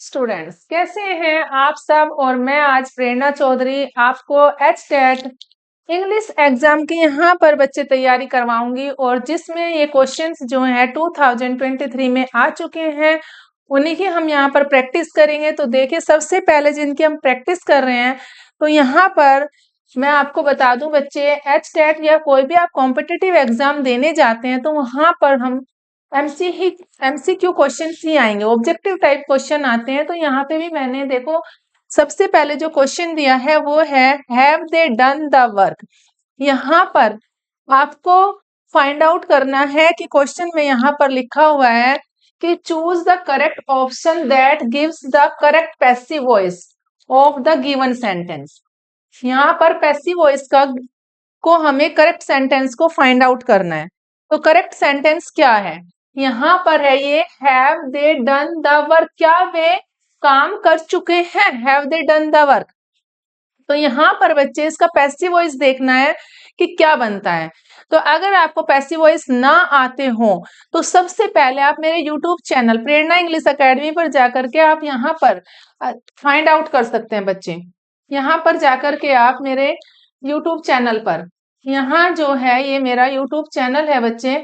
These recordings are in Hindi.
स्टूडेंट्स कैसे हैं आप सब। और मैं आज प्रेरणा चौधरी आपको एचटेट इंग्लिश एग्जाम की यहाँ पर बच्चे तैयारी करवाऊंगी और जिसमें ये क्वेश्चंस जो हैं 2023 में आ चुके हैं उन्हीं की हम यहाँ पर प्रैक्टिस करेंगे। तो देखिए सबसे पहले जिनकी हम प्रैक्टिस कर रहे हैं तो यहाँ पर मैं आपको बता दूं बच्चे, एचटेट या कोई भी आप कॉम्पिटिटिव एग्जाम देने जाते हैं तो वहां पर हम एमसीक्यू क्वेश्चन ही आएंगे, ऑब्जेक्टिव टाइप क्वेश्चन आते हैं। तो यहाँ पे भी मैंने देखो सबसे पहले जो क्वेश्चन दिया है वो है have they done the work. यहाँ पर आपको फाइंड आउट करना है कि क्वेश्चन में यहाँ पर लिखा हुआ है कि choose the correct option that gives the correct passive voice of the given sentence. यहाँ पर पैसिव वॉइस का को हमें करेक्ट सेंटेंस को फाइंड आउट करना है। तो करेक्ट सेंटेंस क्या है, यहाँ पर है ये have they done the work. क्या वे काम कर चुके हैं, have they done the work. तो यहाँ पर बच्चे इसका पैसिव वॉइस देखना है कि क्या बनता है। तो अगर आपको पैसिव वॉइस ना आते हो तो सबसे पहले आप मेरे यूट्यूब चैनल प्रेरणा इंग्लिश एकेडमी पर जाकर के आप यहाँ पर फाइंड आउट कर सकते हैं बच्चे। यहाँ पर जाकर के आप मेरे यूट्यूब चैनल पर, यहाँ जो है ये मेरा यूट्यूब चैनल है बच्चे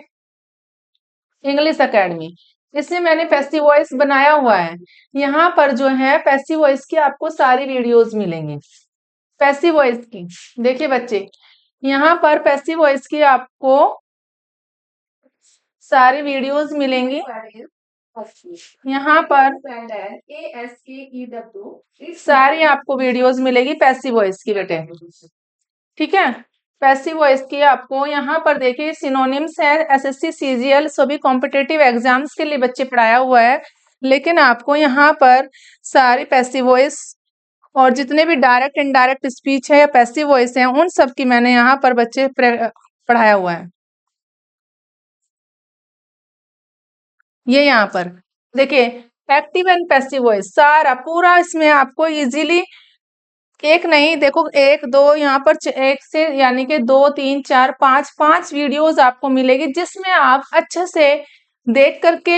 इंग्लिश एकेडमी, इसमें मैंने पैसिव वॉइस बनाया हुआ है। यहाँ पर जो है पैसिव वॉइस की आपको सारी वीडियोस मिलेंगी पैसिव वॉइस की। देखिए बच्चे यहाँ पर पैसिव वॉइस की आपको सारी वीडियोस मिलेंगी। यहाँ पर सारी आपको वीडियोस मिलेगी पैसिव वॉइस की बेटे, ठीक है। पैसिव वॉइस की आपको यहाँ पर देखिए सिनोनिम्स है, एसएससी सीजीएल सभी कॉम्पिटिटिव एग्जाम्स के लिए बच्चे पढ़ाया हुआ है। लेकिन आपको यहाँ पर सारी पैसिव वॉइस और जितने भी डायरेक्ट इनडायरेक्ट स्पीच है या पैसिव वॉइस है उन सब की मैंने यहाँ पर बच्चे पढ़ाया हुआ है। ये यहाँ पर देखिए एक्टिव एंड पैसिव वॉइस सारा पूरा इसमें आपको इजीली, एक नहीं देखो एक दो यहाँ पर एक से यानी कि 2 3 4 5 वीडियोस आपको मिलेगी जिसमें आप अच्छे से देख करके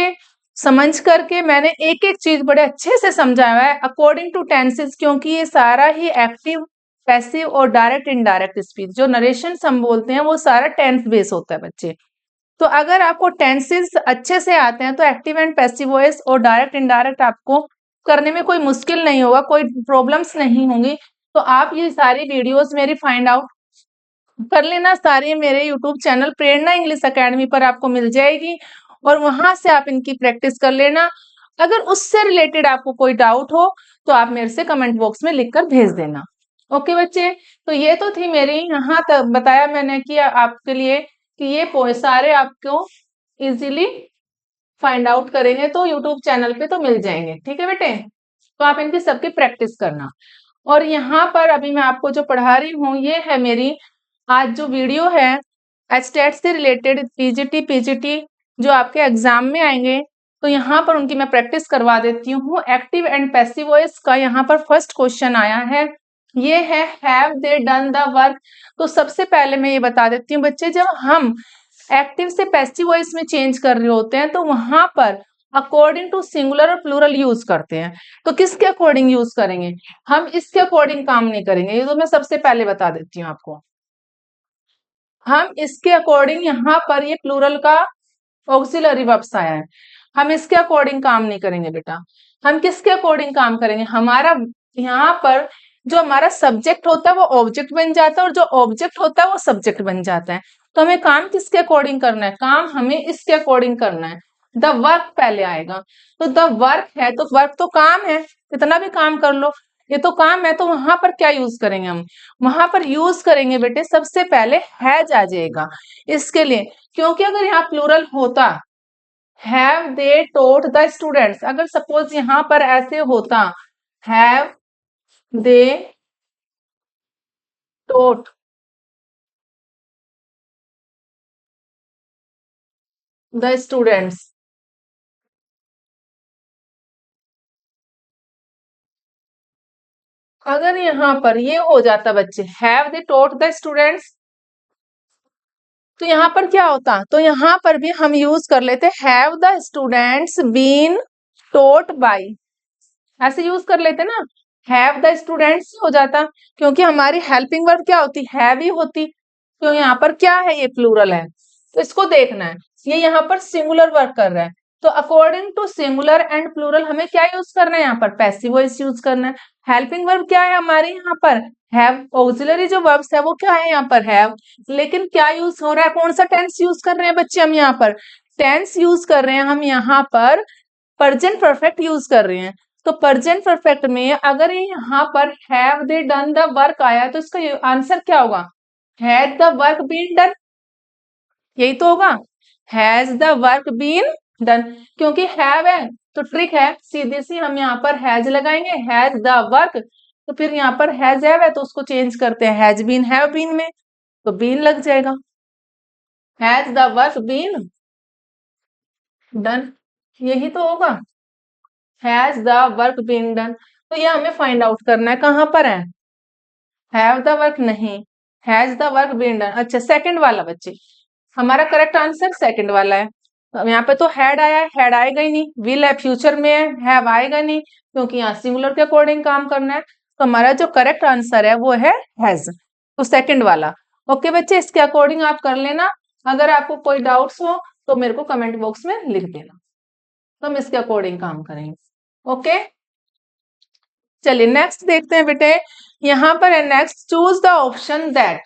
समझ करके मैंने एक एक चीज बड़े अच्छे से समझाया हुआ है अकॉर्डिंग टू टेंसेस, क्योंकि ये सारा ही एक्टिव पैसिव और डायरेक्ट इनडायरेक्ट स्पीच जो नरेशन हम बोलते हैं वो सारा टेंस बेस होता है बच्चे। तो अगर आपको टेंसेस अच्छे से आते हैं तो एक्टिव एंड पैसिव वॉइस और डायरेक्ट इनडायरेक्ट आपको करने में कोई मुश्किल नहीं होगा, कोई प्रॉब्लम्स नहीं होंगी। तो आप ये सारी वीडियोस मेरी फाइंड आउट कर लेना, सारी मेरे यूट्यूब चैनल प्रेरणा इंग्लिश एकेडमी पर आपको मिल जाएगी और वहां से आप इनकी प्रैक्टिस कर लेना। अगर उससे रिलेटेड आपको कोई डाउट हो तो आप मेरे से कमेंट बॉक्स में लिखकर भेज देना। ओके बच्चे, तो ये तो थी मेरी यहाँ तक बताया मैंने कि आपके लिए कि ये सारे आपको इजीली फाइंड आउट करेंगे तो यूट्यूब चैनल पे तो मिल जाएंगे, ठीक है बेटे। तो आप इनकी सबकी प्रैक्टिस करना। और यहाँ पर अभी मैं आपको जो पढ़ा रही हूँ ये है मेरी आज जो वीडियो है एचटेट से रिलेटेड पीजीटी जो आपके एग्जाम में आएंगे तो यहाँ पर उनकी मैं प्रैक्टिस करवा देती हूँ। एक्टिव एंड पैसिव वॉइस का यहाँ पर फर्स्ट क्वेश्चन आया है, ये है have they done the work. तो सबसे पहले मैं ये बता देती हूँ बच्चे, जब हम एक्टिव से पैसिव वॉइस में चेंज कर रहे होते हैं तो वहां पर अकॉर्डिंग टू सिंगुलर और प्लूरल यूज करते हैं। तो किसके अकॉर्डिंग यूज करेंगे, हम इसके अकॉर्डिंग काम नहीं करेंगे, ये तो मैं सबसे पहले बता देती हूँ आपको। हम इसके अकॉर्डिंग यहाँ पर ये प्लूरल का ऑक्सिलरी वर्ब्स आया है, हम इसके अकॉर्डिंग काम नहीं करेंगे बेटा। हम किसके अकॉर्डिंग काम करेंगे, हमारा यहाँ पर जो हमारा सब्जेक्ट होता है वो ऑब्जेक्ट बन जाता है और जो ऑब्जेक्ट होता है वो सब्जेक्ट बन जाता है। तो हमें काम किसके अकॉर्डिंग करना है, काम हमें इसके अकॉर्डिंग करना है। द वर्क पहले आएगा, तो द वर्क है तो वर्क तो काम है, कितना भी काम कर लो ये तो काम है। तो वहां पर क्या यूज करेंगे, हम वहां पर यूज करेंगे बेटे सबसे पहले हैज आ जाएगा इसके लिए, क्योंकि अगर यहाँ प्लूरल होता have they taught the students, अगर सपोज यहाँ पर ऐसे होता have they taught the students, अगर यहाँ पर ये हो जाता बच्चे have they taught the students तो यहाँ पर क्या होता, तो यहाँ पर भी हम यूज कर लेते have the students been taught by, ऐसे यूज कर लेते ना, हैव द स्टूडेंट्स हो जाता, क्योंकि हमारी हेल्पिंग वर्ब क्या होती, हैव ही होती। तो यहाँ पर क्या है, ये प्लूरल है, तो इसको देखना है। ये यहाँ पर सिंगुलर वर्क कर रहा है, तो according to singular and plural हमें क्या यूज करना है, यहाँ पर पैसिव वॉइस यूज करना है। हेल्पिंग वर्ब क्या है हमारे यहाँ पर, हैव। ऑक्सिलरी जो वर्ब्स है वो क्या है यहाँ पर, हैव। लेकिन क्या यूज हो रहा है, कौन सा टेंस यूज कर रहे हैं बच्चे हम यहाँ पर, टेंस यूज कर रहे हैं हम यहाँ पर, प्रेजेंट परफेक्ट यूज कर रहे हैं। तो प्रेजेंट परफेक्ट में अगर यहाँ पर have they done the work आया तो इसका आंसर क्या होगा, had the work been done, यही तो होगा, has the work been done. क्योंकि हैव है तो ट्रिक है, सीधे सी हम यहाँ पर हैज लगाएंगे, हैज द वर्क, तो फिर यहाँ पर हैज है तो उसको चेंज करते हैं हैज बीन हैव बीन में, तो बीन लग जाएगा, has the work been done, यही तो होगा, has the work been done. तो ये हमें फाइंड आउट करना है, कहां पर है, हैव द वर्क नहीं, has the work been done. अच्छा सेकंड वाला बच्चे, हमारा करेक्ट आंसर सेकंड वाला है। अब यहाँ पे तो हैड आया है, हैड आएगा ही नहीं, विल है फ्यूचर में है, हैव आएगा नहीं, क्योंकि यहाँ सिंगुलर के अकॉर्डिंग काम करना है। तो हमारा जो करेक्ट आंसर है वो है हैज, तो सेकंड वाला। ओके बच्चे, इसके अकॉर्डिंग आप कर लेना। अगर आपको कोई डाउट्स हो तो मेरे को कमेंट बॉक्स में लिख देना, तो हम इसके अकॉर्डिंग काम करेंगे। ओके चलिए नेक्स्ट देखते हैं बेटे, यहाँ पर है next, choose the option that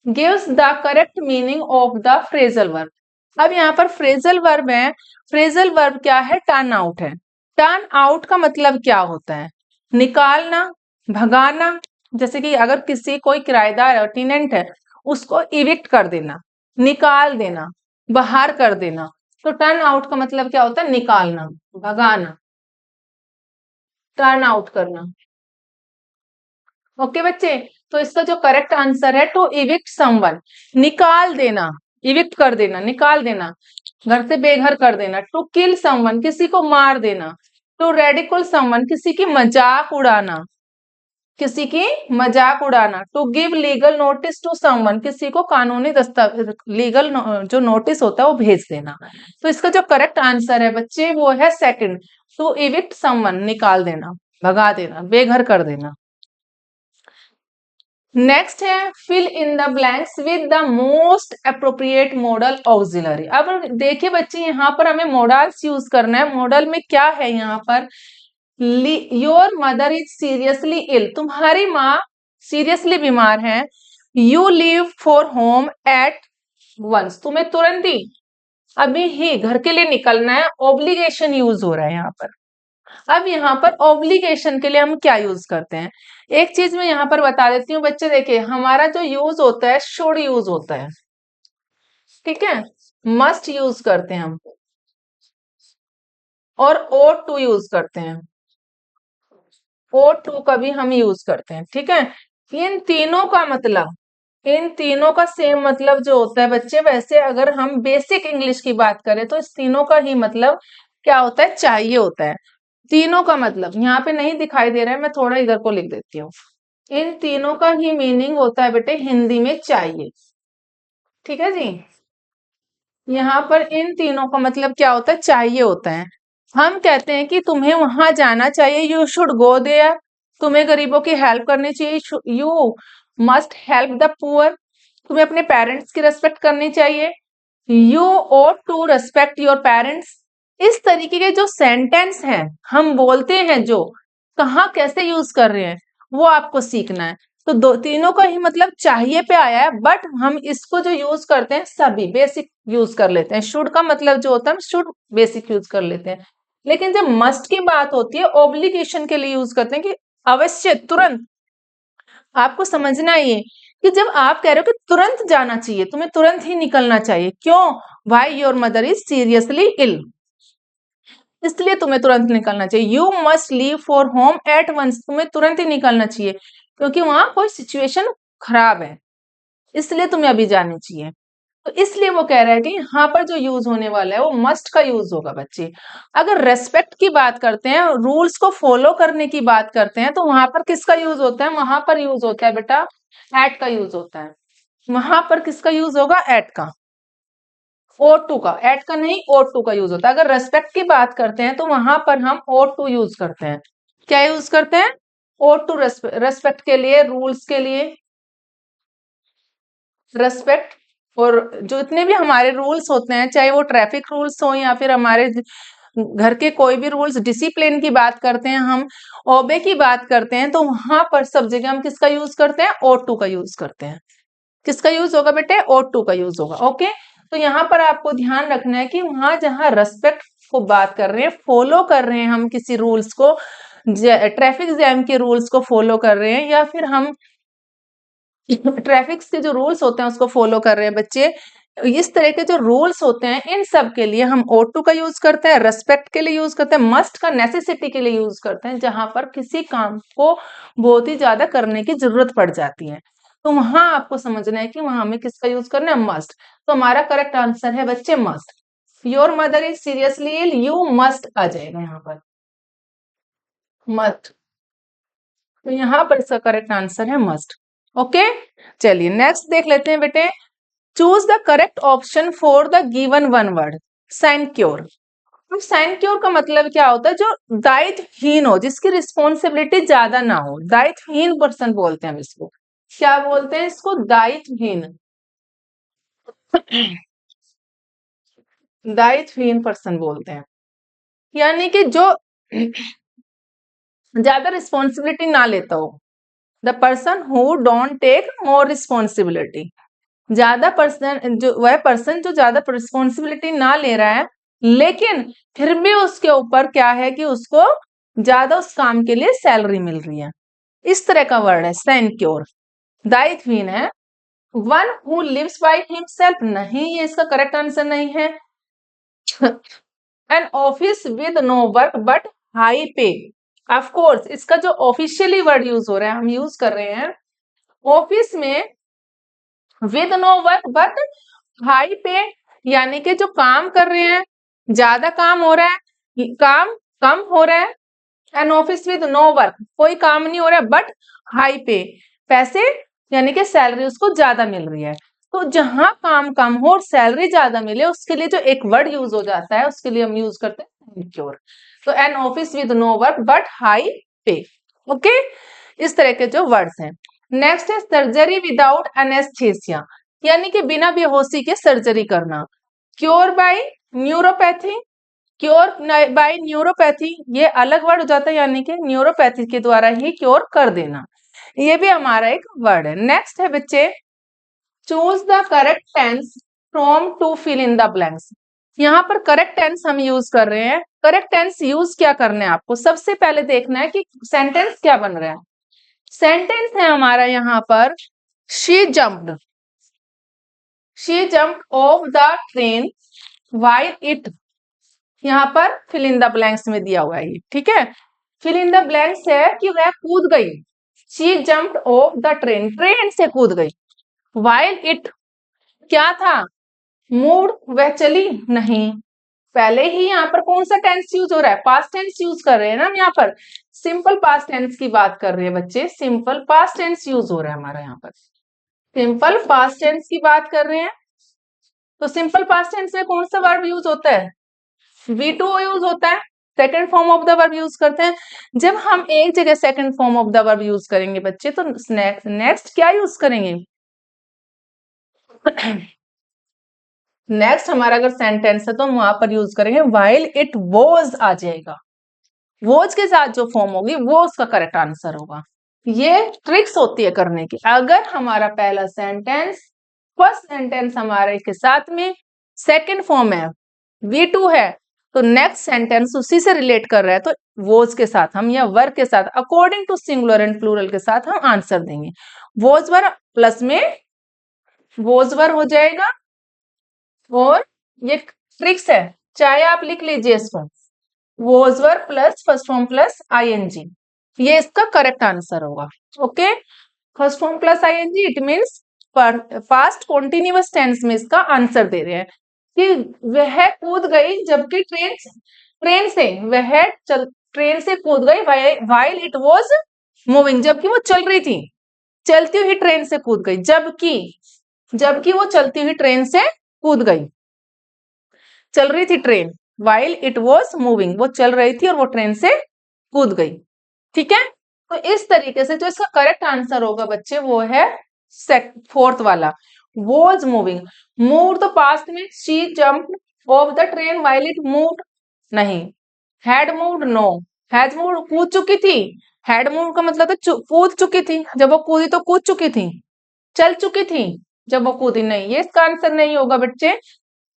gives the correct meaning of the phrasal verb. अब यहाँ पर फ्रेजल वर्ब है, फ्रेजल वर्ब क्या है, टर्न आउट है। टर्न आउट का मतलब क्या होता है, निकालना, भगाना। जैसे कि अगर किसी कोई किराएदार टेनेंट है उसको इविक्ट कर देना, निकाल देना, बाहर कर देना, तो टर्न आउट का मतलब क्या होता है, निकालना, भगाना, टर्न आउट करना। ओके बच्चे, तो इसका जो करेक्ट आंसर है टू इविक्ट समवन, निकाल देना, इविक्ट कर देना, निकाल देना, घर से बेघर कर देना। टू किल समवन, किसी को मार देना। टू रेडिकुल समवन, किसी की मजाक उड़ाना, किसी की मजाक उड़ाना। To give legal notice to someone, किसी को कानूनी दस्तावेज, लीगल जो नोटिस होता है वो भेज देना। तो इसका जो करेक्ट आंसर है बच्चे वो है सेकंड, टू इविक्ट समवन, निकाल देना, भगा देना, बेघर कर देना। नेक्स्ट है fill in the blanks with the most appropriate modal auxiliary. अब देखिए बच्चे यहाँ पर हमें मॉडल्स यूज करना है। मॉडल में क्या है यहाँ पर, your mother is seriously ill, तुम्हारी माँ सीरियसली बीमार है। You leave for home at once, तुम्हें तुरंत ही, अभी ही घर के लिए निकलना है। ऑब्लिगेशन यूज हो रहा है यहाँ पर। अब यहाँ पर ऑब्लिगेशन के लिए हम क्या यूज करते हैं, एक चीज मैं यहाँ पर बता देती हूँ बच्चे, देखिए हमारा जो यूज होता है शुड यूज होता है, ठीक है, मस्ट यूज करते हैं हम, और ought टू यूज करते हैं, ought टू का भी हम यूज करते हैं, ठीक है। इन तीनों का मतलब, इन तीनों का सेम मतलब जो होता है बच्चे, वैसे अगर हम बेसिक इंग्लिश की बात करें तो इस तीनों का ही मतलब क्या होता है, चाहिए होता है। तीनों का मतलब यहाँ पे नहीं दिखाई दे रहा है, मैं थोड़ा इधर को लिख देती हूँ। इन तीनों का ही मीनिंग होता है बेटे हिंदी में चाहिए, ठीक है जी। यहाँ पर इन तीनों का मतलब क्या होता है, चाहिए होता है। हम कहते हैं कि तुम्हें वहां जाना चाहिए, यू शुड गो देयर, तुम्हें गरीबों की हेल्प करनी चाहिए, you must help the poor, तुम्हें अपने पेरेंट्स की रेस्पेक्ट करनी चाहिए, you ought to respect your parents. इस तरीके के जो सेंटेंस हैं हम बोलते हैं, जो कहाँ कैसे यूज कर रहे हैं वो आपको सीखना है। तो दो तीनों का ही मतलब चाहिए पे आया है, बट हम इसको जो यूज करते हैं सभी बेसिक यूज कर लेते हैं। शुड का मतलब जो होता है हम शुड बेसिक यूज कर लेते हैं, लेकिन जब मस्ट की बात होती है ऑब्लिगेशन के लिए यूज करते हैं कि अवश्य, तुरंत। आपको समझना ये कि जब आप कह रहे हो कि तुरंत जाना चाहिए, तुम्हें तुरंत ही निकलना चाहिए, क्यों, why your mother is seriously ill, इसलिए तुम्हें तुरंत निकलना चाहिए। You must leave for home at once, तुम्हें तुरंत ही निकलना चाहिए क्योंकि वहां कोई सिचुएशन खराब है, इसलिए तुम्हें अभी जानी चाहिए। तो इसलिए वो कह रहा है कि यहाँ पर जो यूज होने वाला है वो मस्ट का यूज होगा बच्चे। अगर रेस्पेक्ट की बात करते हैं, रूल्स को फॉलो करने की बात करते हैं, तो वहां पर किसका यूज होता है, वहां पर यूज होता है बेटा एट का यूज होता है। वहां पर किसका यूज होगा, एट का, ought टू का, एट का नहीं ought टू का यूज होता है। अगर रेस्पेक्ट की बात करते हैं तो वहां पर हम ought टू यूज करते हैं। क्या यूज करते हैं? ओट टू रेस्पेक्ट के लिए, रूल्स के लिए, रेस्पेक्ट। और जो इतने भी हमारे रूल्स होते हैं, चाहे वो ट्रैफिक रूल्स हो या फिर हमारे घर के कोई भी रूल्स, डिसिप्लिन की बात करते हैं हम, ओबे की बात करते हैं, तो वहां पर सब जगह हम किसका यूज करते हैं? ओट टू का यूज करते हैं। किसका यूज होगा बेटे? ओट टू का यूज होगा। ओके, तो यहाँ पर आपको ध्यान रखना है कि वहां जहां रेस्पेक्ट को बात कर रहे हैं, फॉलो कर रहे हैं हम किसी रूल्स को, ट्रैफिक जैम के रूल्स को फॉलो कर रहे हैं, या फिर हम ट्रैफिक के जो रूल्स होते हैं उसको फॉलो कर रहे हैं बच्चे, इस तरह के जो रूल्स होते हैं इन सब के लिए हम ओट टू का यूज करते हैं, रेस्पेक्ट के लिए यूज करते हैं, मस्ट का नेसेसिटी के लिए यूज करते हैं, जहां पर किसी काम को बहुत ही ज्यादा करने की जरूरत पड़ जाती है, तो वहां आपको समझना है कि वहां हमें किसका यूज करना है? मस्ट। तो हमारा करेक्ट आंसर है बच्चे must. Your mother is seriously ill, you must आ जाएगा यहाँ पर, मस्ट। तो यहाँ पर इसका करेक्ट आंसर है मस्ट। ओके, चलिए नेक्स्ट देख लेते हैं बेटे। Choose the correct option for the given one word, sinecure. अब सैनक्योर का मतलब क्या होता है? जो दायित्वहीन हो, जिसकी रिस्पॉन्सिबिलिटी ज्यादा ना हो, दायित्वहीन पर्सन बोलते हैं हम इसको। क्या बोलते हैं इसको? दायित्वहीन। दायित्वहीन पर्सन बोलते हैं, यानी कि जो ज्यादा रिस्पॉन्सिबिलिटी ना लेता हो। The person who don't take more responsibility, ज्यादा पर्सन, जो वह पर्सन जो ज्यादा रिस्पॉन्सिबिलिटी ना ले रहा है, लेकिन फिर भी उसके ऊपर क्या है कि उसको ज्यादा उस काम के लिए सैलरी मिल रही है, इस तरह का वर्ड है सैनक्योर। दायित्वहीन है। One who lives by himself, नहीं, ये इसका करेक्ट आंसर नहीं है। An office with no work but high pay, of course इसका जो ऑफिशियली वर्ड यूज हो रहा है, हम यूज कर रहे हैं ऑफिस में with no work but high pay, यानी कि जो काम कर रहे हैं, ज्यादा काम हो रहा है, काम कम हो रहा है। An office with no work, कोई काम नहीं हो रहा है, बट हाई पे, पैसे यानी कि सैलरी उसको ज्यादा मिल रही है। तो जहां काम कम हो और सैलरी ज्यादा मिले, उसके लिए जो एक वर्ड यूज हो जाता है, उसके लिए हम यूज करते हैं सिक्योर। तो an office with no work but high pay. Okay, इस तरह के जो वर्ड्स हैं। नेक्स्ट है सर्जरी विदाउट एनेस्थीसिया, यानी कि बिना बेहोशी के सर्जरी करना। Cure by neuropathy, cure by neuropathy, ये अलग वर्ड हो जाता है, यानी कि न्यूरोपैथी के द्वारा ही क्योर कर देना, ये भी हमारा एक वर्ड है। नेक्स्ट है बच्चे, choose the correct tense from to fill in the blanks. यहाँ पर करेक्ट टेंस हम यूज कर रहे हैं। करेक्ट टेंस यूज क्या करना है आपको? सबसे पहले देखना है कि सेंटेंस क्या बन रहा है। सेंटेंस है हमारा यहाँ पर, she jumped, she jumped of the train while it, यहाँ पर फिल इन द ब्लैंक्स में दिया हुआ है ये, ठीक है। फिल इन द ब्लैंक्स है कि वह कूद गई, she jumped of the train, train से कूद गई। व्हाइल इट क्या था? मूड, वह चली नहीं। पहले ही यहाँ पर कौन सा टेंस यूज हो रहा है? पास्ट टेंस यूज कर रहे हैं ना हम यहाँ पर, सिंपल पास्ट टेंस की बात कर रहे हैं बच्चे, सिंपल पास्ट टेंस यूज हो रहा है हमारा यहाँ पर, सिंपल पास्ट टेंस की बात कर रहे हैं। तो सिंपल पास्ट टेंस में कौन सा वर्ब यूज होता है? V2 यूज होता है, second form of the verb use करते हैं। जब हम एक जगह second form of the verb use करेंगे बच्चे, तो नेक्स्ट क्या यूज करेंगे? नेक्स्ट हमारा अगर सेंटेंस है तो हम वहां पर यूज करेंगे व्हाइल इट वॉज आ जाएगा, वॉज के साथ जो फॉर्म होगी वो उसका करेक्ट आंसर होगा। ये ट्रिक्स होती है करने की। अगर हमारा पहला सेंटेंस, फर्स्ट सेंटेंस हमारे के साथ में सेकंड फॉर्म है, V2 है, तो नेक्स्ट सेंटेंस उसी से रिलेट कर रहा है, तो वॉज के साथ हम या वर्क के साथ according to singular and plural के साथ हम आंसर देंगे। वॉज वर प्लस में वॉज वर हो जाएगा, और ये ट्रिक्स है, चाहे आप लिख लीजिए इसको, was were plus first form plus ING, ये इसका करेक्ट आंसर होगा। Okay, first form plus ING it means past continuous tense में इसका आंसर दे रहे हैं कि वह कूद गई, जबकि ट्रेन से वह ट्रेन से कूद गई, व्हाइल इट वाज मूविंग, जबकि वो चल रही थी, चलती हुई ट्रेन से कूद गई, जबकि वो चलती हुई ट्रेन से कूद गई, चल रही थी train, while it was moving, वो चल रही थी और वो ट्रेन से कूद गई। ठीक है, तो इस तरीके से जो इसका करेक्ट आंसर होगा बच्चे वो है फोर्थ वाला, वॉज मूविंग। मूव तो पास्ट में, she jumped off the train while it moved, नहीं। Had moved, no. Has moved, कूद चुकी थी। हैड मूव्ड का मतलब है कूद चुकी थी, जब वो कूदी तो कूद चुकी थी। चल चुकी थी जब वो कूदी, नहीं, ये इसका आंसर नहीं होगा बच्चे।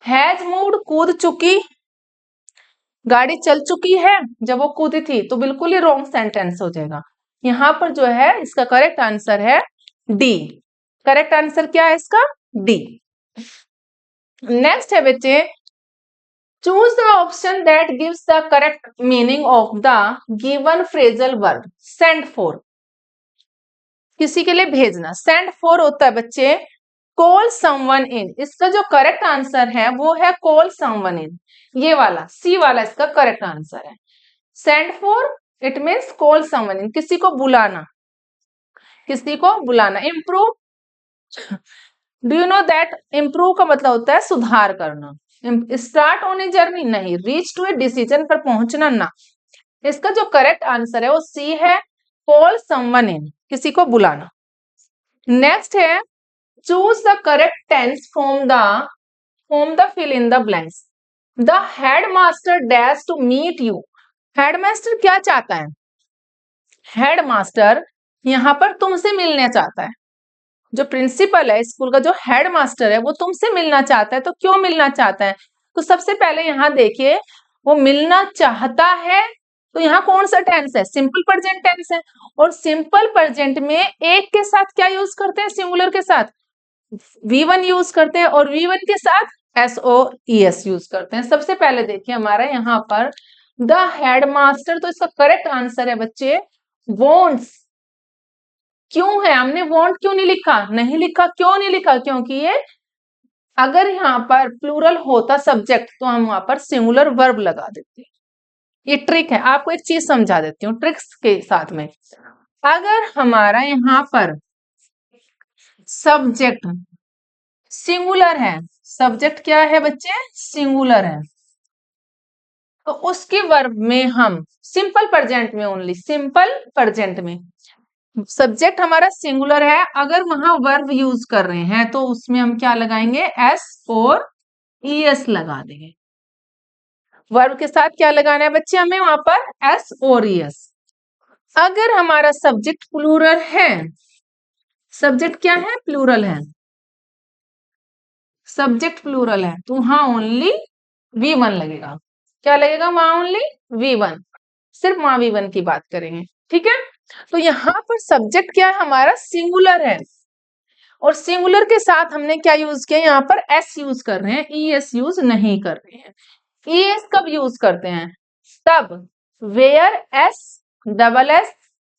हैज मूव्ड, कूद चुकी, गाड़ी चल चुकी है जब वो कूदी थी, तो बिल्कुल ही रॉन्ग सेंटेंस हो जाएगा। यहाँ पर जो है इसका करेक्ट आंसर है डी। करेक्ट आंसर क्या है इसका? डी। नेक्स्ट है बच्चे, choose the option that gives the correct meaning of the given phrasal verb. Send for, किसी के लिए भेजना। सेंड फॉर होता है बच्चे कॉल समवन इन, इसका जो करेक्ट आंसर है वो है कॉल समवन इन, ये वाला सी वाला इसका करेक्ट आंसर है। Send for it means call someone in, किसी को बुलाना, किसी को बुलाना। Improve, do you know that improve का मतलब होता है सुधार करना। स्टार्ट ऑन ए जर्नी, नहीं। रीच टू ए डिसीजन पर पहुंचना, ना। इसका जो करेक्ट आंसर है वो सी है, कॉल समवन इन, किसी को बुलाना। नेक्स्ट है, choose the correct tense from the fill in the blanks. The headmaster dash to meet you. Headmaster क्या चाहता है? हेडमास्टर यहाँ पर तुमसे मिलना चाहता है। जो प्रिंसिपल है स्कूल का, जो हेड मास्टर है, वो तुमसे मिलना चाहता है। तो क्यों मिलना चाहता है? तो सबसे पहले यहाँ देखिए, वो मिलना चाहता है, तो यहाँ कौन सा टेंस है? सिंपल प्रेजेंट टेंस है। और सिंपल प्रेजेंट में एक के साथ क्या यूज करते हैं? सिंगुलर के साथ V1 यूज करते हैं, और V1 के साथ SOES यूज करते हैं। सबसे पहले देखिए हमारा यहाँ पर द हेडमास्टर, तो इसका करेक्ट आंसर है बच्चे वॉन्ट्स। क्यों है? हमने वॉन्ट क्यों नहीं लिखा? नहीं लिखा, क्यों नहीं लिखा? क्योंकि ये अगर यहाँ पर प्लूरल होता सब्जेक्ट तो हम वहां पर सिंगुलर वर्ब लगा देते। ये ट्रिक है, आपको एक चीज समझा देती हूँ ट्रिक्स के साथ में। अगर हमारा यहाँ पर सब्जेक्ट सिंगुलर है, सब्जेक्ट क्या है बच्चे? सिंगुलर है, तो उसके वर्ब में हम सिंपल प्रेजेंट में, ओनली सिंपल प्रेजेंट में सब्जेक्ट हमारा सिंगुलर है, अगर वहां वर्ब यूज कर रहे हैं तो उसमें हम क्या लगाएंगे? एस और ईएस लगा देंगे। वर्ब के साथ क्या लगाना है बच्चे हमें? वहां पर एस और ईएस। अगर हमारा सब्जेक्ट प्लूरल है, सब्जेक्ट क्या है? प्लूरल है, सब्जेक्ट प्लूरल है, तो वहां ओनली V1 लगेगा। क्या लगेगा वहां? ओनली V1, सिर्फ वहां V1 की बात करेंगे। ठीक है, तो यहाँ पर सब्जेक्ट क्या है? हमारा सिंगुलर है, और सिंगुलर के साथ हमने क्या यूज किया? यहाँ पर एस यूज कर रहे हैं, ईएस यूज नहीं कर रहे हैं। ईएस कब यूज करते हैं? तब where S double S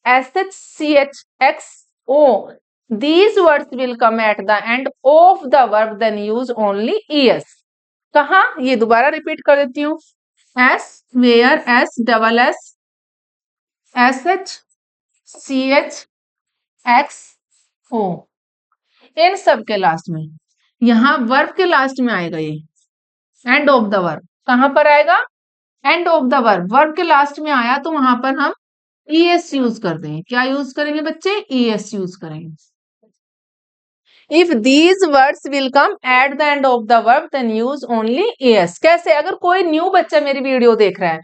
S H C H X O these words will come at the end of the verb, then use only ES. कहा? ये दोबारा रिपीट कर देती हूँ। S, where S double S S H C H X O, इन सब के लास्ट में, यहाँ वर्ब के लास्ट में आएगा ये एंड ऑफ द वर्ब। कहां पर आएगा? And of the verb, verb के लास्ट में आया तो वहां पर हम ईएस यूज कर देंगे। क्या यूज करेंगे बच्चे? ईएस यूज करेंगे। If these words will come at the end of the verb then use only ES. कैसे? अगर कोई न्यू बच्चा मेरी वीडियो देख रहा है,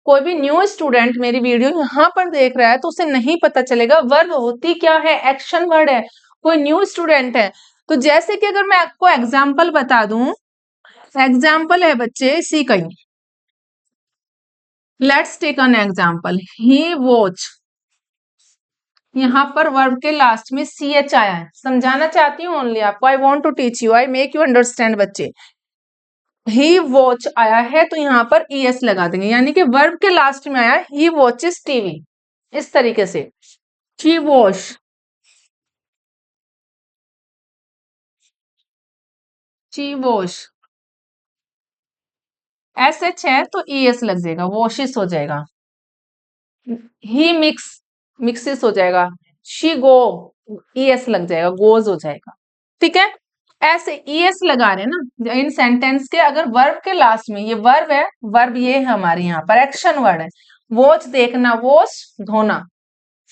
कोई भी न्यू स्टूडेंट मेरी वीडियो यहाँ पर देख रहा है, तो उसे नहीं पता चलेगा वर्ब होती क्या है, एक्शन वर्ड है। कोई न्यू स्टूडेंट है, तो जैसे कि अगर मैं आपको एग्जाम्पल बता दूं, एग्जाम्पल है बच्चे इसी का ही। Let's take an example, he watch, यहाँ पर वर्ब के लास्ट में CH आया है। समझाना चाहती हूँ ओनली आपको, I want to teach you, I make you understand बच्चे। ही वॉच आया है तो यहाँ पर ES लगा देंगे, यानी कि वर्ब के लास्ट में आया ही वॉचेस टीवी, इस तरीके से। She wash, she wash, SH है तो ES लग जाएगा, वॉशिस हो जाएगा। ही मिक्स, मिक्सिस हो जाएगा। शी गो, ES लग जाएगा, गोज हो जाएगा। ठीक है, ऐसे ES लगा रहे हैं ना इन सेंटेंस के। अगर वर्ब के लास्ट में, ये वर्ब है, वर्ब ये है हमारे यहाँ पर एक्शन वर्ड है। वॉच देखना, वॉश धोना,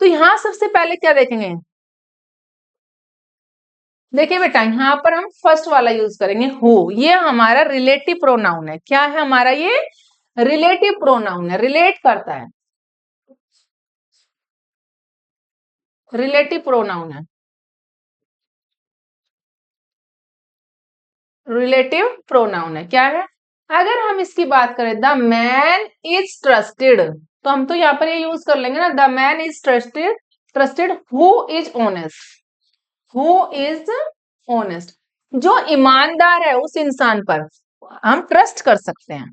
तो यहां सबसे पहले क्या देखेंगे, देखिए बेटा यहां पर हम फर्स्ट वाला यूज करेंगे हु। ये हमारा रिलेटिव प्रोनाउन है। क्या है हमारा ये? रिलेटिव प्रोनाउन है, रिलेट करता है, रिलेटिव प्रोनाउन है, रिलेटिव प्रोनाउन है। क्या है? अगर हम इसकी बात करें द मैन इज ट्रस्टेड, तो हम तो यहाँ पर ये यूज कर लेंगे ना, the man is trusted, trusted who is honest, who is honest, जो ईमानदार है उस इंसान पर हम ट्रस्ट कर सकते हैं।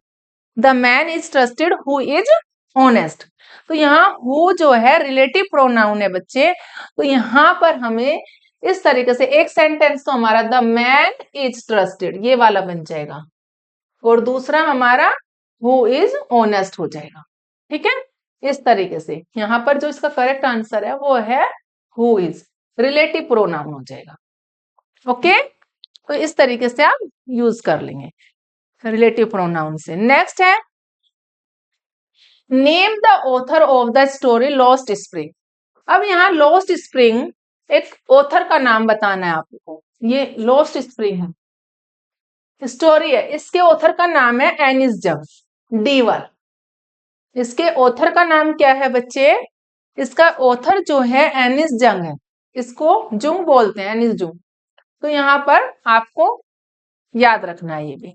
The man is trusted who is honest. तो यहाँ हु जो है रिलेटिव प्रोनाउन है बच्चे, तो यहाँ पर हमें इस तरीके से एक सेंटेंस तो हमारा द मैन इज ट्रस्टेड ये वाला बन जाएगा, और दूसरा हमारा हु इज ऑनेस्ट हो जाएगा। ठीक है, इस तरीके से यहाँ पर जो इसका करेक्ट आंसर है वो है हु इज, रिलेटिव प्रोनाउन हो जाएगा। ओके, तो इस तरीके से आप यूज कर लेंगे रिलेटिव प्रोनाउन से। नेक्स्ट है name the author of the story lost spring. अब यहाँ लॉस्ट स्प्रिंग एक ऑथर का नाम बताना है आपको। ये लॉस्ट स्प्रिंग है, स्टोरी है, इसके ऑथर का नाम है एनिस जंग डीवर। इसके ऑथर का नाम क्या है बच्चे? इसका ऑथर जो है एनिस जंग है, इसको जुंग बोलते हैं, एनिस जुंग। तो यहाँ पर आपको याद रखना है, ये भी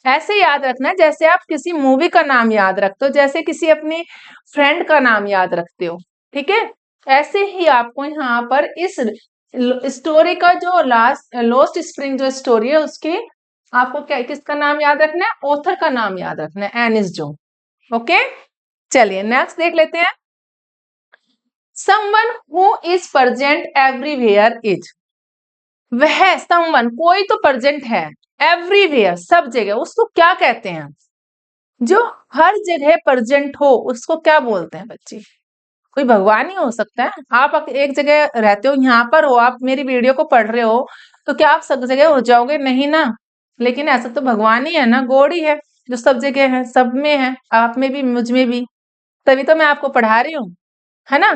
ऐसे याद रखना है जैसे आप किसी मूवी का नाम याद रखते हो, जैसे किसी अपनी फ्रेंड का नाम याद रखते हो। ठीक है, ऐसे ही आपको यहाँ पर इस स्टोरी का जो लॉस्ट स्प्रिंग जो स्टोरी है उसकी आपको क्या किसका नाम याद रखना है? ऑथर का नाम याद रखना है, एनिस जोंग। ओके, चलिए नेक्स्ट देख लेते हैं। Someone who is present everywhere is, वह समवन कोई तो प्रेजेंट है, एवरीवेयर सब जगह, उसको क्या कहते हैं? जो हर जगह प्रेजेंट हो उसको क्या बोलते हैं बच्चे? कोई भगवान ही हो सकता है। आप एक जगह रहते हो, यहाँ पर हो, आप मेरी वीडियो को पढ़ रहे हो, तो क्या आप सब जगह हो जाओगे? नहीं ना। लेकिन ऐसा तो भगवान ही है ना, गॉड ही है जो सब जगह है, सब में है, आप में भी मुझ में भी, तभी तो मैं आपको पढ़ा रही हूँ, है ना।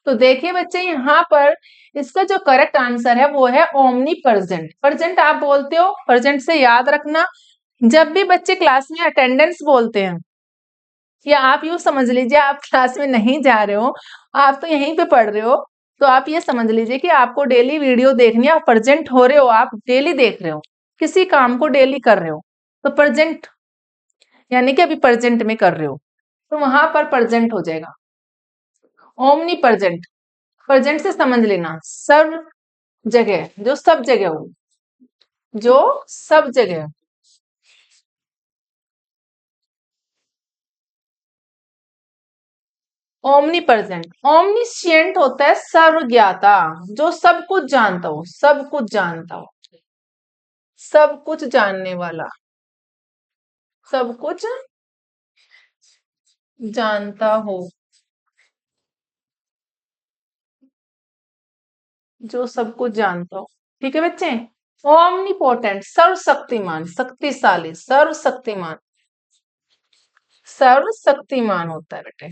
तो देखिए बच्चे यहाँ पर इसका जो करेक्ट आंसर है वो है ओमनी प्रेजेंट। प्रेजेंट आप बोलते हो, प्रेजेंट से याद रखना, जब भी बच्चे क्लास में अटेंडेंस बोलते हैं, या आप यूं समझ लीजिए आप क्लास में नहीं जा रहे हो, आप तो यहीं पे पढ़ रहे हो, तो आप ये समझ लीजिए कि आपको डेली वीडियो देखनी है, आप प्रेजेंट हो रहे हो, आप डेली देख रहे हो, किसी काम को डेली कर रहे हो, तो प्रेजेंट यानी कि अभी प्रेजेंट में कर रहे हो, तो वहां पर प्रेजेंट हो जाएगा ओमनी प्रेजेंट। प्रेजेंट से समझ लेना सब जगह, जो सब जगह हो, जो सब जगह। ओमनी प्रेजेंट, ओमनिशिएंट होता है सर्वज्ञाता, जो सब कुछ जानता हो, सब कुछ जानता हो, सब कुछ जानने वाला, सब कुछ जानता हो, जो सब कुछ जानता हो। ठीक है बच्चे, ओमनीपोटेंट सर्वशक्तिमान, शक्तिशाली, सर्वशक्तिमान, सर्वशक्तिमान होता है बेटे।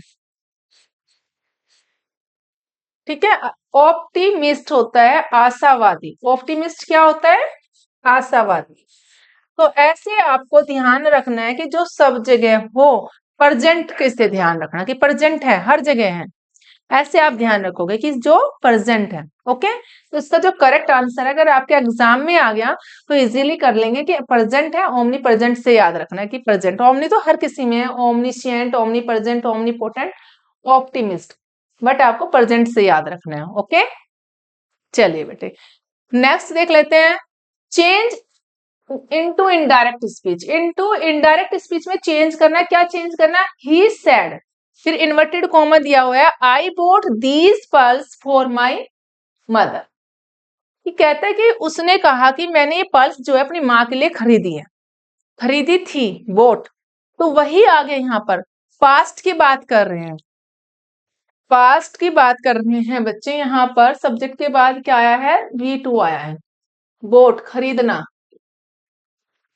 ठीक है, ऑप्टिमिस्ट होता है आशावादी। ऑप्टिमिस्ट क्या होता है? आशावादी। तो ऐसे आपको ध्यान रखना है कि जो सब जगह हो, प्रेजेंट कैसे ध्यान रखना कि प्रेजेंट है, हर जगह है, ऐसे आप ध्यान रखोगे कि जो प्रेजेंट है। ओके, तो इसका जो करेक्ट आंसर है, अगर आपके एग्जाम में आ गया तो इजीली कर लेंगे कि प्रेजेंट है, ओमनी प्रेजेंट से याद रखना है कि प्रेजेंट, ओमनी तो हर किसी में है, omniscient, omnipresent, omnipotent, optimist, but आपको प्रेजेंट से याद रखना है। ओके, चलिए बेटे नेक्स्ट देख लेते हैं। Change into indirect speech, into indirect speech में चेंज करना है, क्या चेंज करना है? ही सेड, फिर इन्वर्टेड कॉमा दिया हुआ है, I bought these pearls for my mother. ये कहता है कि उसने कहा कि मैंने ये पर्ल्स जो है अपनी माँ के लिए खरीदी है, खरीदी थी, बोट, तो वही आगे यहाँ पर पास्ट की बात कर रहे हैं, पास्ट की बात कर रहे हैं बच्चे। यहाँ पर सब्जेक्ट के बाद क्या आया है? V2 आया है, बोट खरीदना,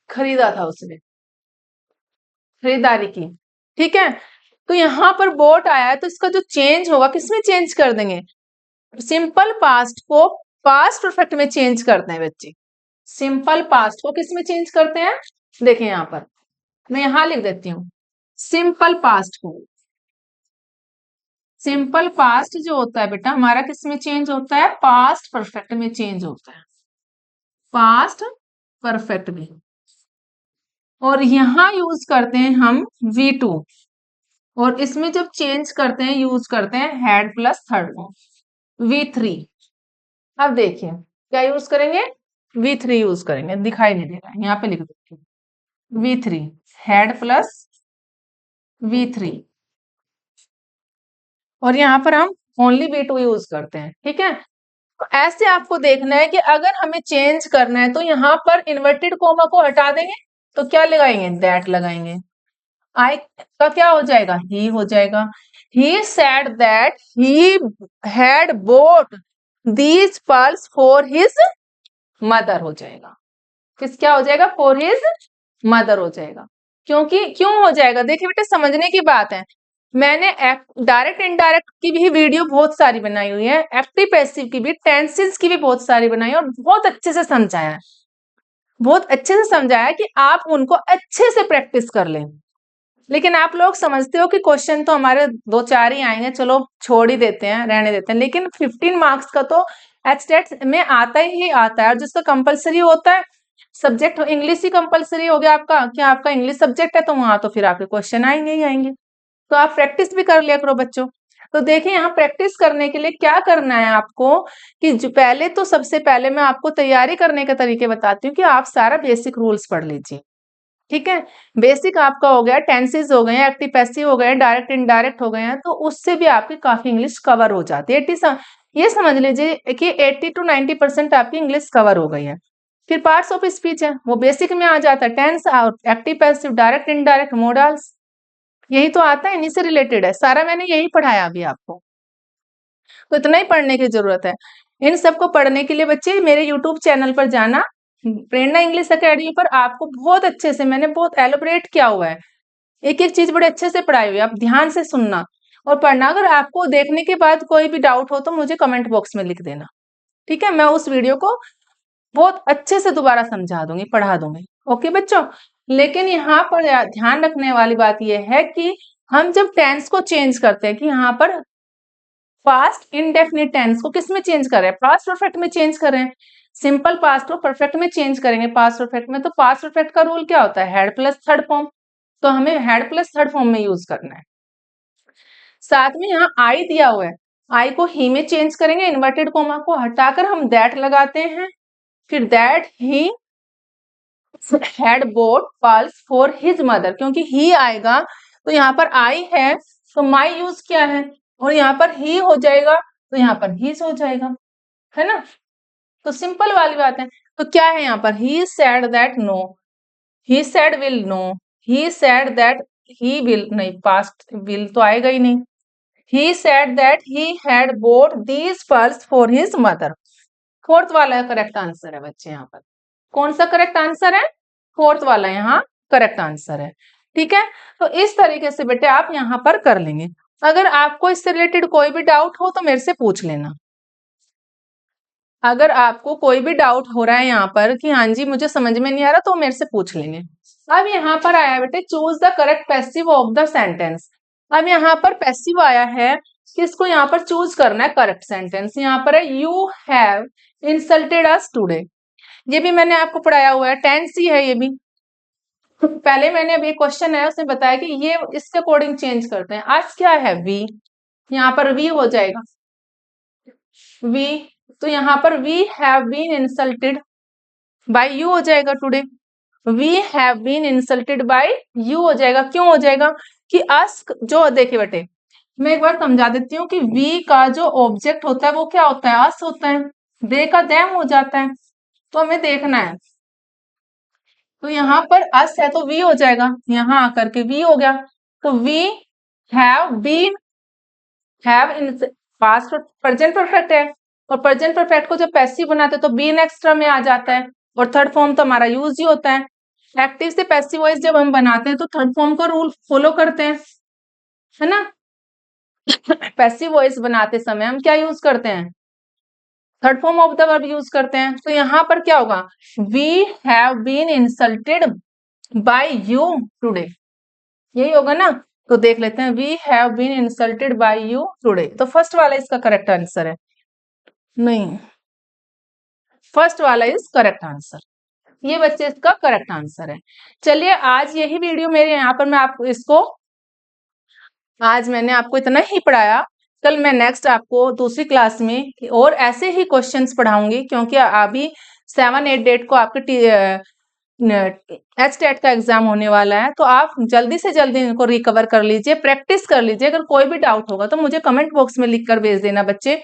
खरीदा था उसने, खरीदारी की। ठीक है, तो यहाँ पर बोट आया है, तो इसका जो चेंज होगा किसमें चेंज कर देंगे, सिंपल पास्ट को पास्ट परफेक्ट में चेंज करते हैं बच्चे। सिंपल पास्ट को किस में चेंज करते हैं, देखिए यहाँ पर मैं यहां लिख देती हूँ, सिंपल पास्ट को, सिंपल पास्ट जो होता है बेटा हमारा किस में चेंज होता है, पास्ट परफेक्ट में चेंज होता है, पास्ट परफेक्ट में। और यहां यूज करते हैं हम V2, और इसमें जब चेंज करते हैं यूज करते हैं had plus third form V3। अब देखिए क्या यूज करेंगे, V3 यूज करेंगे, दिखाई नहीं दे रहा है, यहाँ पे लिख देती हूँ V3, हेड प्लस V3, और यहाँ पर हम ओनली V2 यूज करते हैं, ठीक है। तो ऐसे आपको देखना है कि अगर हमें चेंज करना है तो यहाँ पर इन्वर्टेड कोमा को हटा देंगे, तो क्या लगाएंगे, दैट लगाएंगे। आई का क्या हो जाएगा, ही हो जाएगा। ही said that he had bought these pearls for his mother हो जाएगा, किस क्या हो जाएगा, फॉर हिज मदर हो जाएगा। क्योंकि क्यों हो जाएगा, देखिए बेटे समझने की बात है, मैंने डायरेक्ट इनडायरेक्ट की भी वीडियो बहुत सारी बनाई हुई है, एक्टिव पैसिव की भी, टेंसेस की भी बहुत सारी बनाई है, और बहुत अच्छे से समझाया है, बहुत अच्छे से समझाया कि आप उनको अच्छे से प्रैक्टिस कर लें। लेकिन आप लोग समझते हो कि क्वेश्चन तो हमारे 2-4 ही आएंगे, चलो छोड़ ही देते हैं, रहने देते हैं, लेकिन 15 मार्क्स का तो एचटेट में आता ही आता है। और जिसका कंपलसरी होता है सब्जेक्ट, इंग्लिश ही कंपलसरी हो गया आपका, क्या आपका इंग्लिश सब्जेक्ट है, तो वहां तो फिर आपके क्वेश्चन आएंगे ही आएंगे। तो आप प्रैक्टिस भी कर लिया करो बच्चों। तो देखिए यहाँ प्रैक्टिस करने के लिए क्या करना है आपको, कि जो पहले तो सबसे पहले मैं आपको तैयारी करने के तरीके बताती हूँ, कि आप सारा बेसिक रूल्स पढ़ लीजिए, ठीक है। बेसिक आपका हो गया, टेंसेस हो गए हैं, एक्टिव पैसिव हो गए हैं, डायरेक्ट इनडायरेक्ट हो गए हैं, तो उससे भी आपकी काफी इंग्लिश कवर हो जाती है। ये समझ लीजिए कि 80 to 90% आपकी इंग्लिश कवर हो गई है। फिर पार्ट्स ऑफ स्पीच है, वो बेसिक में आ जाता है, tense, active passive, direct indirect, modals, यही तो आता है, इन्हीं से रिलेटेड है सारा, मैंने यही पढ़ाया अभी आपको, तो इतना ही पढ़ने की जरूरत है। इन सबको पढ़ने के लिए बच्चे मेरे यूट्यूब चैनल पर जाना, प्रेरणा इंग्लिश एकेडमी पर, आपको बहुत अच्छे से मैंने बहुत एलोबरेट किया हुआ है, एक एक चीज बड़े अच्छे से पढ़ाई हुई है, आप ध्यान से सुनना और पढ़ना। अगर आपको देखने के बाद कोई भी डाउट हो तो मुझे कमेंट बॉक्स में लिख देना, ठीक है, मैं उस वीडियो को बहुत अच्छे से दोबारा समझा दूंगी, पढ़ा दूंगी, ओके बच्चों। लेकिन यहाँ पर ध्यान रखने वाली बात यह है कि हम जब टेंस को चेंज करते हैं, कि यहाँ पर पास्ट इंडेफिनिट टेंस को किस में चेंज कर रहे हैं, पास्ट परफेक्ट में चेंज कर रहे हैं, सिंपल पास्ट को परफेक्ट में चेंज करेंगे पास्ट परफेक्ट में, तो पास्ट परफेक्ट का रूल क्या होता है, हेड प्लस थर्ड फॉर्म, तो हमें हेड प्लस थर्ड फॉर्म में यूज करना है। साथ में यहाँ आई दिया हुआ है, आई को ही में चेंज करेंगे, इन्वर्टेड कोमा को हटाकर हम दैट लगाते हैं, फिर that he had boat pearls for his mother, क्योंकि ही आएगा तो यहाँ पर आई है तो माई यूज किया है, और यहाँ पर ही हो जाएगा तो यहाँ पर हीज हो जाएगा, है ना। तो सिंपल वाली बात है। तो क्या है यहाँ पर, he said that no, he said will no, he said that he will, नहीं पास्ट विल तो आएगा ही नहीं, he said that he had bought these pearls for his mother, fourth वाला करेक्ट आंसर है बच्चे, यहाँ पर कौन सा करेक्ट आंसर है, फोर्थ वाला यहाँ करेक्ट आंसर है, ठीक है। तो इस तरीके से बेटे आप यहाँ पर कर लेंगे। अगर आपको इससे रिलेटेड कोई भी डाउट हो तो मेरे से पूछ लेना, अगर आपको कोई भी डाउट हो रहा है यहाँ पर कि हाँ जी मुझे समझ में नहीं आ रहा, तो मेरे से पूछ लेंगे। अब यहाँ पर आया बेटे choose the correct passive of the sentence. अब यहाँ पर पैसिव आया है, किसको यहाँ पर चूज करना है करेक्ट सेंटेंस। यहाँ पर है you have insulted us today, ये भी मैंने आपको पढ़ाया हुआ है, टेंस ही है ये भी। पहले मैंने अभी क्वेश्चन है उसने बताया कि ये इसके अकॉर्डिंग चेंज करते हैं। आज क्या है, वी, यहाँ पर वी हो जाएगा, वी, तो यहाँ पर we have been insulted by you हो जाएगा today, we have been insulted by you हो जाएगा। क्यों हो जाएगा कि अस जो, देखिए बेटे मैं एक बार समझा देती हूँ कि वी का जो ऑब्जेक्ट होता है वो क्या होता है, अस होता है, दे का देम हो जाता है, तो हमें देखना है। तो यहाँ पर अस है तो वी हो जाएगा, यहाँ आकर के वी हो गया, तो we have been, have in past present perfect है, और प्रेजेंट परफेक्ट को जब पैसिव बनाते हैं तो बीन एक्स्ट्रा में आ जाता है, और थर्ड फॉर्म तो हमारा यूज ही होता है। एक्टिव से पैसिव वॉइस जब हम बनाते हैं तो थर्ड फॉर्म का रूल फॉलो करते हैं, है ना। पैसिव वॉइस बनाते समय हम क्या यूज करते हैं, third form of the verb use करते हैं। तो यहाँ पर क्या होगा, we have been insulted by you today, यही होगा ना। तो देख लेते हैं, we have been insulted by you today, तो फर्स्ट वाला इसका करेक्ट आंसर है। नहीं, फर्स्ट वाला इज करेक्ट आंसर, ये बच्चे इसका करेक्ट आंसर है। चलिए आज यही वीडियो मेरे यहाँ पर मैं आपको इसको, आज मैंने आपको इतना ही पढ़ाया। कल मैं नेक्स्ट आपको दूसरी क्लास में और ऐसे ही क्वेश्चंस पढ़ाऊंगी, क्योंकि अभी 7-8 डेट को आपके HTET का एग्जाम होने वाला है। तो आप जल्दी से जल्दी इनको रिकवर कर लीजिए, प्रैक्टिस कर लीजिए। अगर कोई भी डाउट होगा तो मुझे कमेंट बॉक्स में लिख कर भेज देना बच्चे,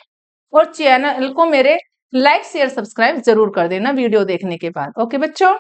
और चैनल को मेरे लाइक शेयर सब्सक्राइब जरूर कर देना वीडियो देखने के बाद। ओके बच्चों।